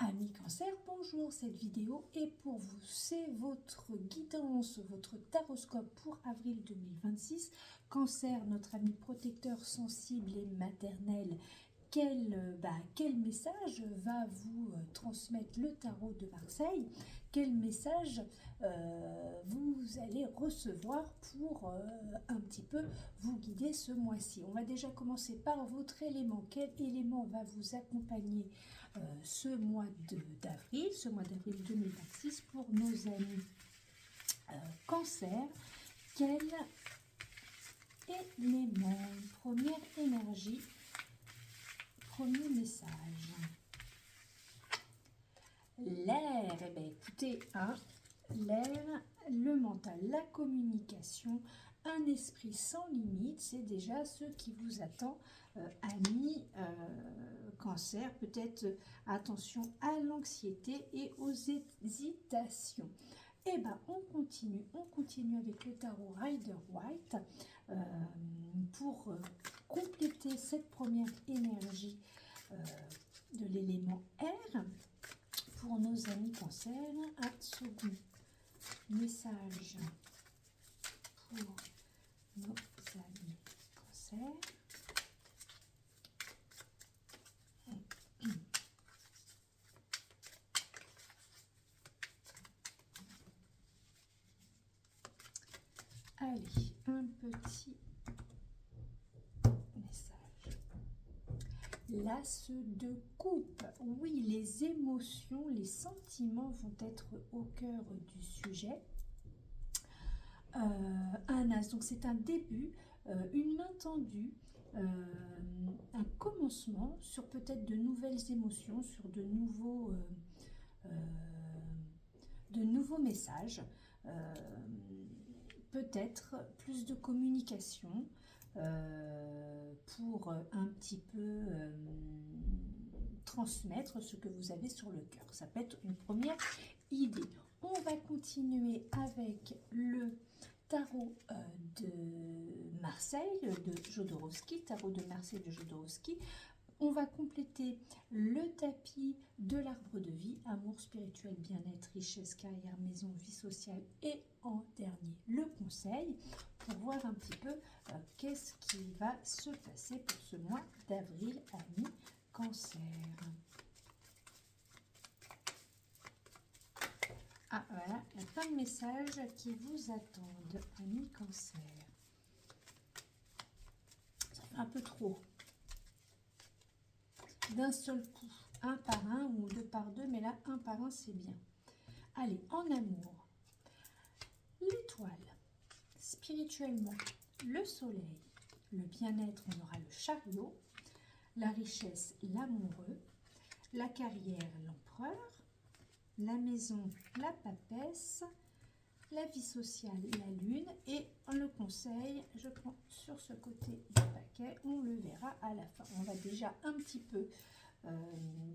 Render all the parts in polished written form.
Amis Cancer, bonjour, cette vidéo est pour vous, c'est votre guidance, votre taroscope pour avril 2026. Cancer, notre ami protecteur sensible et maternel, quel message va vous transmettre le tarot de Marseille? Quel message vous allez recevoir pour un petit peu vous guider ce mois-ci? On va déjà commencer par votre élément. Quel élément va vous accompagner ce mois d'avril 2026 pour nos amis Cancer? Quel élément? Première énergie. Premier message. L'air, eh bien écoutez, l'air, le mental, la communication, un esprit sans limite, c'est déjà ce qui vous attend, amis Cancer. Peut-être attention à l'anxiété et aux hésitations. Et bien on continue avec le tarot Rider-Waite pour compléter cette première énergie de l'élément air. Pour nos amis Cancer, un second message pour nos amis Cancer. Allez, un petit message. L'as de coupe. Oui, les émotions, les sentiments vont être au cœur du sujet. Un as, donc c'est un début, une main tendue, un commencement sur peut-être de nouvelles émotions, sur de nouveaux messages, peut-être plus de communication pour un petit peu transmettre ce que vous avez sur le cœur. Ça peut être une première idée. On va continuer avec le tarot de Marseille, de Jodorowsky, tarot de Marseille de Jodorowsky. On va compléter le tapis de l'arbre de vie, amour spirituel, bien-être, richesse, carrière, maison, vie sociale et en dernier, le conseil pour voir un petit peu qu'est-ce qui va se passer pour ce mois d'avril, amis Cancer. Ah voilà, il y a plein de messages qui vous attendent, amis Cancer. Ça fait un peu trop. D'un seul coup, un par un ou deux par deux, mais là, un par un, c'est bien. Allez, en amour, l'étoile, spirituellement, le soleil, le bien-être, on aura le chariot, la richesse, l'amoureux, la carrière, l'empereur, la maison, la papesse, la vie sociale, la lune, et le conseil, je prends sur ce côté du paquet, on le verra à la fin. On va déjà un petit peu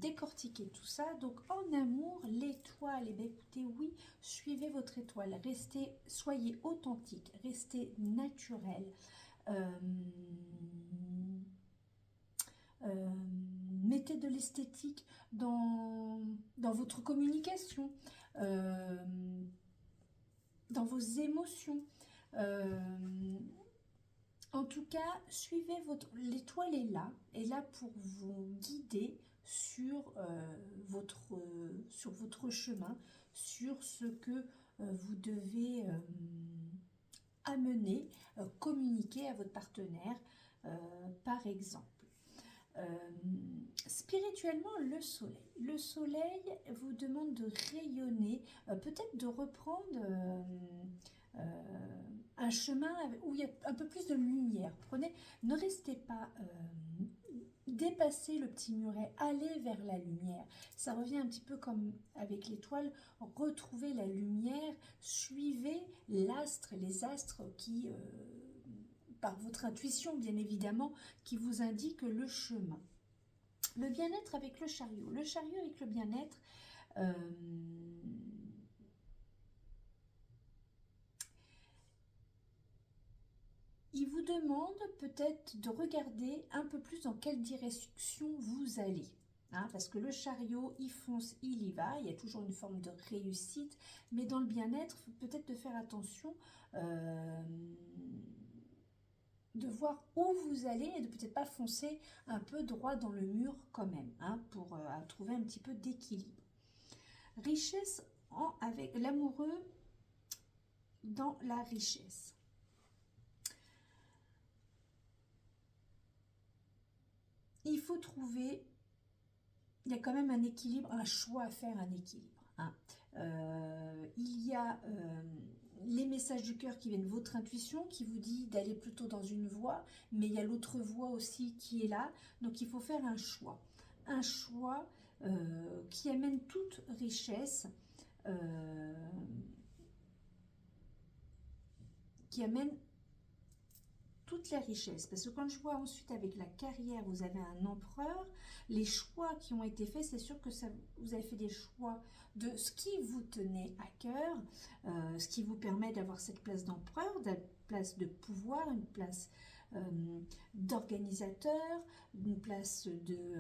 décortiquer tout ça. Donc en amour, l'étoile, eh bien, écoutez, oui, suivez votre étoile, restez, soyez authentique, restez naturel. Mettez de l'esthétique dans votre communication, dans vos émotions. En tout cas, suivez l'étoile est là pour vous guider sur votre chemin, sur ce que vous devez amener, communiquer à votre partenaire, par exemple. Spirituellement, le soleil. Le soleil vous demande de rayonner, peut-être de reprendre un chemin où il y a un peu plus de lumière. Ne restez pas, dépassez le petit muret, allez vers la lumière. Ça revient un petit peu comme avec l'étoile, retrouvez la lumière, suivez l'astre, les astres qui, par votre intuition bien évidemment, qui vous indiquent le chemin. Le bien-être avec le chariot. Le chariot avec le bien-être, il vous demande peut-être de regarder un peu plus dans quelle direction vous allez. hein, parce que le chariot, il fonce, il y va, il y a toujours une forme de réussite, mais dans le bien-être, peut-être de faire attention, de voir où vous allez et de peut-être pas foncer un peu droit dans le mur quand même, hein, pour trouver un petit peu d'équilibre. Richesse avec l'amoureux dans la richesse. Il faut trouver, il y a quand même un équilibre, un choix à faire, un équilibre. Hein. Il y a les messages du cœur qui viennent de votre intuition, qui vous dit d'aller plutôt dans une voie, mais il y a l'autre voie aussi qui est là. Donc il faut faire un choix. Un choix qui amène toute richesse, qui amène toutes les richesses. Parce que quand je vois ensuite avec la carrière, vous avez un empereur, les choix qui ont été faits, c'est sûr que ça, vous avez fait des choix de ce qui vous tenait à cœur, ce qui vous permet d'avoir cette place d'empereur, une place de pouvoir, une place d'organisateur, une place de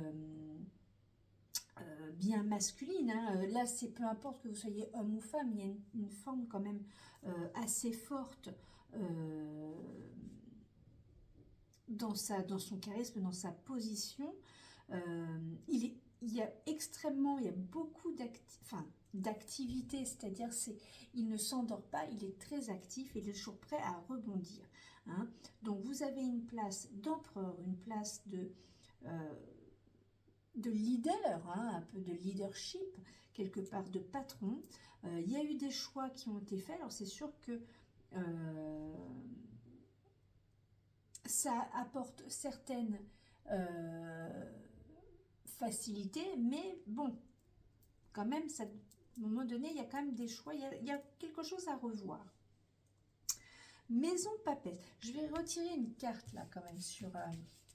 bien masculine. Hein. Là, c'est peu importe que vous soyez homme ou femme, il y a une forme quand même assez forte dans son charisme, dans sa position. Il y a beaucoup d'activités, c'est-à-dire il ne s'endort pas, il est très actif et il est toujours prêt à rebondir. Hein. Donc vous avez une place d'empereur, une place de leader, hein, un peu de leadership, quelque part de patron. Il y a eu des choix qui ont été faits, alors c'est sûr que ça apporte certaines facilités, mais bon, quand même, à un moment donné, il y a quand même des choix, il y a quelque chose à revoir. Maison papesse. Je vais retirer une carte là quand même sur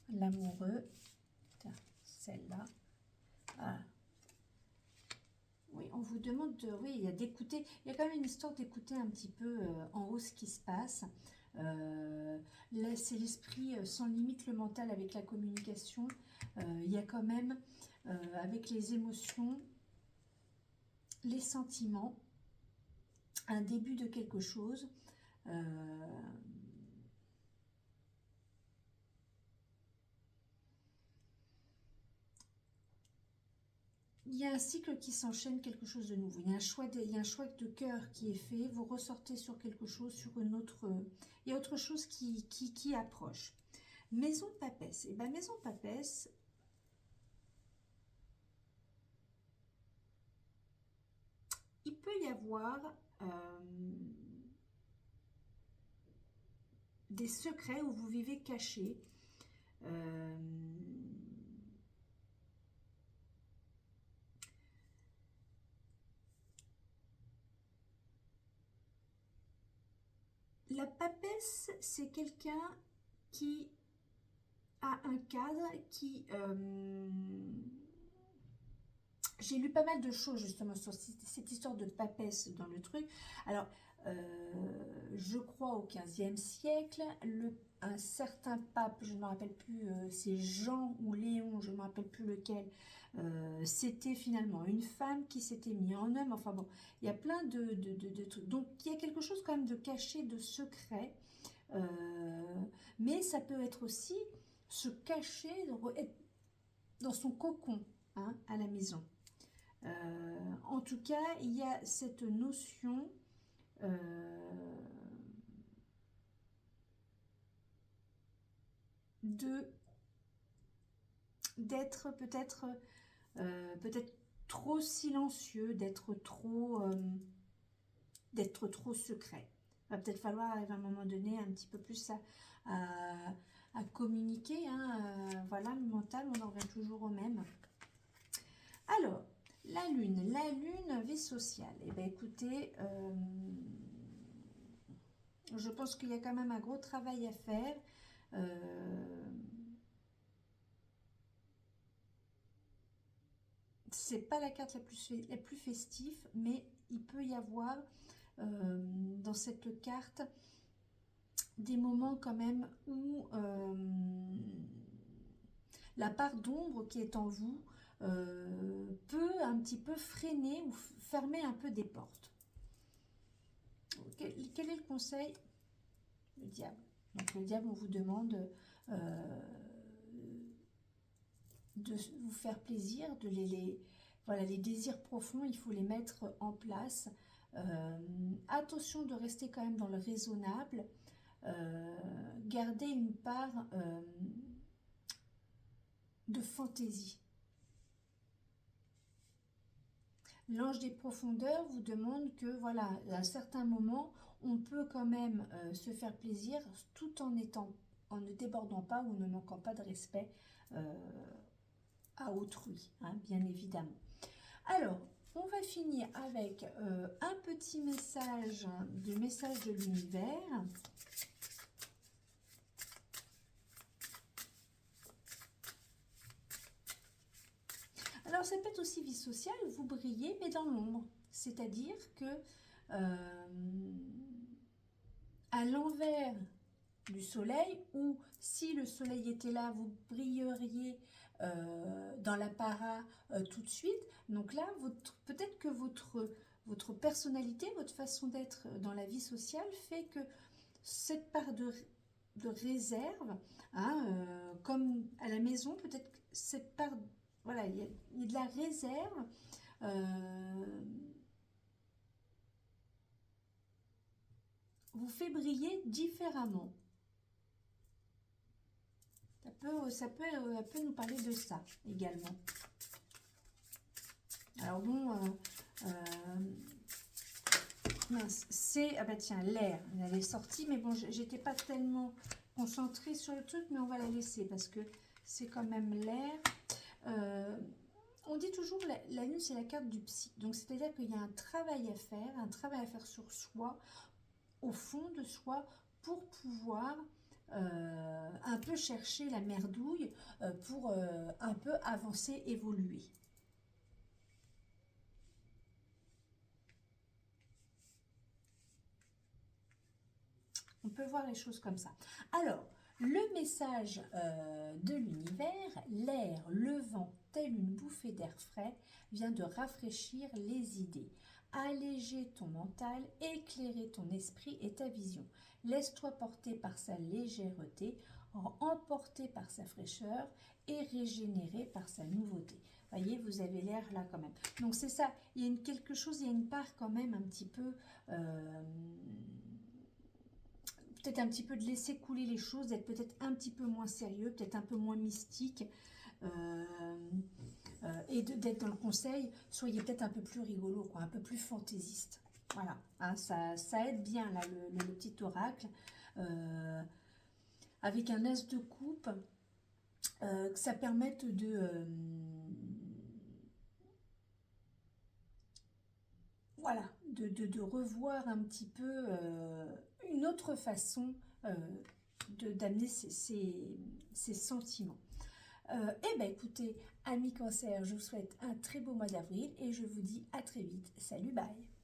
l'amoureux. Celle-là. Ah. Oui, on vous demande de, oui, il y a d'écouter. Il y a quand même une histoire d'écouter un petit peu en haut ce qui se passe. Là, c'est l'esprit sans limite, le mental avec la communication. Il y a quand même, avec les émotions, les sentiments, un début de quelque chose. Il y a un cycle qui s'enchaîne, quelque chose de nouveau. Il y a un choix de cœur qui est fait. Vous ressortez sur quelque chose, sur une autre... il y a autre chose qui approche. Maison papesse. Et bien, maison papesse, il peut y avoir des secrets où vous vivez caché. La papesse, c'est quelqu'un qui a un cadre, qui... j'ai lu pas mal de choses justement sur cette histoire de papesse dans le truc. Alors, je crois au XVe siècle, un certain pape, je ne me rappelle plus, c'est Jean ou Léon, je ne me rappelle plus lequel, c'était finalement une femme qui s'était mise en homme. Enfin bon, il y a plein de trucs. Donc, il y a quelque chose quand même de caché, de secret. Mais ça peut être aussi se cacher, être dans son cocon, hein, à la maison. En tout cas, il y a cette notion d'être peut-être trop silencieux, d'être trop secret. Il va peut-être falloir arriver à un moment donné un petit peu plus à communiquer. Hein, voilà, le mental, on en revient toujours au même. Alors, la lune, vie sociale. Eh bien, écoutez, je pense qu'il y a quand même un gros travail à faire. C'est pas la carte la plus festive, mais il peut y avoir dans cette carte des moments quand même où la part d'ombre qui est en vous peut un petit peu freiner ou fermer un peu des portes. Quel est le conseil? Le diable. Donc le diable, on vous demande de vous faire plaisir, voilà, les désirs profonds, il faut les mettre en place. Attention de rester quand même dans le raisonnable. Garder une part de fantaisie. L'ange des profondeurs vous demande que, voilà, à certains moments, on peut quand même se faire plaisir tout en ne débordant pas ou ne manquant pas de respect à autrui, hein, bien évidemment. Alors, on va finir avec un petit message de l'univers. Alors, ça peut être aussi vie sociale, vous brillez, mais dans l'ombre. C'est-à-dire que à l'envers du soleil, ou si le soleil était là, vous brilleriez dans l'apparat tout de suite. Donc là, peut-être que votre personnalité, votre façon d'être dans la vie sociale fait que cette part de réserve, hein, comme à la maison, peut-être cette part, voilà, il y a de la réserve. Vous fait briller différemment. Ça peut nous parler de ça également. Alors bon, mince, c'est, ah bah tiens, l'air, elle est sortie, mais bon, j'étais pas tellement concentrée sur le truc, mais on va la laisser parce que c'est quand même l'air. On dit toujours la lune, c'est la carte du psy, donc c'est-à-dire qu'il y a un travail à faire sur soi, au fond de soi, pour pouvoir un peu chercher la merdouille, pour un peu avancer, évoluer. On peut voir les choses comme ça. Alors, le message de l'univers, l'air, le vent, telle une bouffée d'air frais, vient de rafraîchir les idées, alléger ton mental, éclairer ton esprit et ta vision. Laisse-toi porter par sa légèreté, emporter par sa fraîcheur et régénérer par sa nouveauté. Voyez, vous avez l'air là quand même. Donc c'est ça, il y a quelque chose, il y a une part quand même un petit peu... peut-être un petit peu de laisser couler les choses, d'être peut-être un petit peu moins sérieux, peut-être un peu moins mystique, et d'être dans le conseil, soyez peut-être un peu plus rigolo, quoi, un peu plus fantaisiste. Voilà, hein, ça aide bien là le petit oracle, avec un as de coupe, que ça permette voilà, de revoir un petit peu une autre façon d'amener ses sentiments. Eh bien écoutez, amis cancer, je vous souhaite un très beau mois d'avril et je vous dis à très vite. Salut, bye!